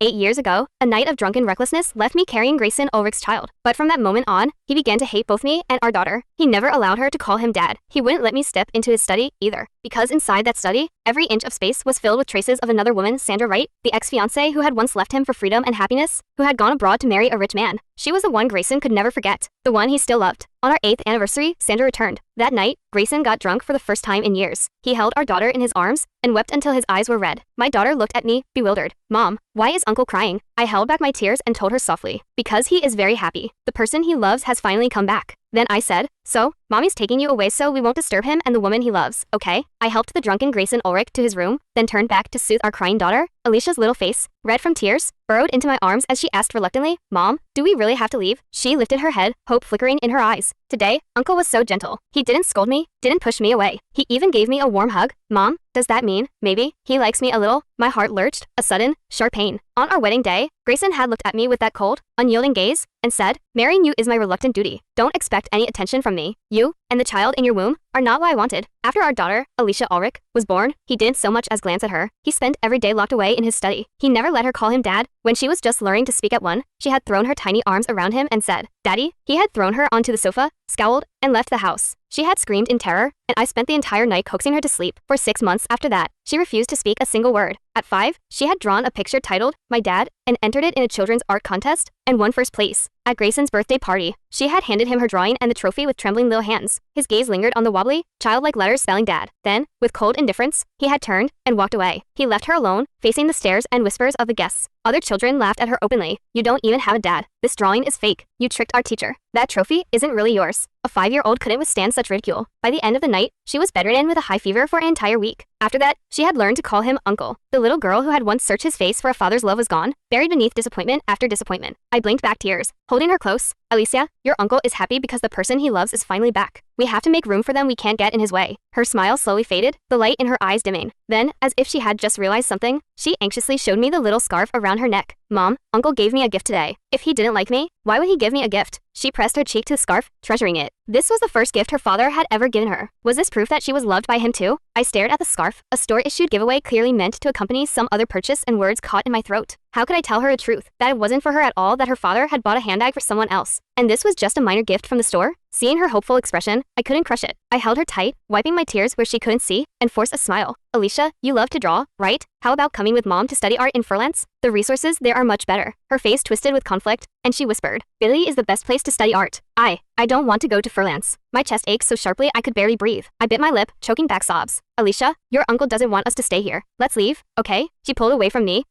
8 years ago, a night of drunken recklessness left me carrying Grayson Ulrich's child. But from that moment on, he began to hate both me and our daughter. He never allowed her to call him dad. He wouldn't let me step into his study either. Because inside that study, every inch of space was filled with traces of another woman, Sandra Wright, the ex-fiancée who had once left him for freedom and happiness, who had gone abroad to marry a rich man. She was the one Grayson could never forget, the one he still loved. On our 8th anniversary, Sandra returned. That night, Grayson got drunk for the first time in years. He held our daughter in his arms and wept until his eyes were red. My daughter looked at me, bewildered. "Mom, why is Uncle crying?" I held back my tears and told her softly, "Because he is very happy. The person he loves has finally come back." Then I said, "So, Mommy's taking you away so we won't disturb him and the woman he loves, okay?" I helped the drunken Grayson Ulrich to his room, then turned back to soothe our crying daughter. Alicia's little face, red from tears, burrowed into my arms as she asked reluctantly, "Mom, do we really have to leave?" She lifted her head, hope flickering in her eyes. Today, Uncle was so gentle. He didn't scold me, didn't push me away. He even gave me a warm hug. "Mom, does that mean, maybe, he likes me a little?" My heart lurched, a sudden, sharp pain. On our wedding day, Grayson had looked at me with that cold, unyielding gaze, and said, "Marrying you is my reluctant duty. Don't expect any attention from me. You, and the child in your womb, are not what I wanted." After our daughter, Alicia Ulrich, was born, he didn't so much as glance at her. He spent every day locked away in his study. He never let her call him dad. When she was just learning to speak at 1, she had thrown her tiny arms around him and said, "Daddy." He had thrown her onto the sofa, scowled, and left the house. She had screamed in terror, and I spent the entire night coaxing her to sleep. For 6 months after that, she refused to speak a single word. At 5, she had drawn a picture titled, "My Dad," and entered it in a children's art contest, and won first place. At Grayson's birthday party, she had handed him her drawing and the trophy with trembling little hands. His gaze lingered on the wobbly, childlike letters spelling dad. Then, with cold indifference, he had turned and walked away. He left her alone, facing the stares and whispers of the guests. Other children laughed at her openly. "You don't even have a dad. This drawing is fake. You tricked our teacher. That trophy isn't really yours." A 5-year-old couldn't withstand such ridicule. By the end of the night, she was bedridden with a high fever for an entire week. After that, she had learned to call him Uncle. The little girl who had once searched his face for a father's love was gone, buried beneath disappointment after disappointment. I blinked back tears, holding her close. "Alicia, your uncle is happy because the person he loves is finally back. We have to make room for them. We can't get in his way." Her smile slowly faded, the light in her eyes dimming. Then, as if she had just realized something, she anxiously showed me the little scarf around her neck. "Mom, Uncle gave me a gift today. If he didn't like me, why would he give me a gift?" She pressed her cheek to the scarf, treasuring it. This was the first gift her father had ever given her. Was this proof that she was loved by him too? I stared at the scarf, a store-issued giveaway clearly meant to accompany some other purchase, and words caught in my throat. How could I tell her the truth? That it wasn't for her at all, that her father had bought a handbag for someone else, and this was just a minor gift from the store? Seeing her hopeful expression, I couldn't crush it. I held her tight, wiping my tears where she couldn't see, and forced a smile. "Alicia, you love to draw, right? How about coming with Mom to study art in Furlance? The resources there are much better." Her face twisted with conflict, and she whispered, "Billy is the best place to study art. I don't want to go to Furlance." My chest ached so sharply I could barely breathe. I bit my lip, choking back sobs. "Alicia, your uncle doesn't want us to stay here. Let's leave, okay?" She pulled away from me,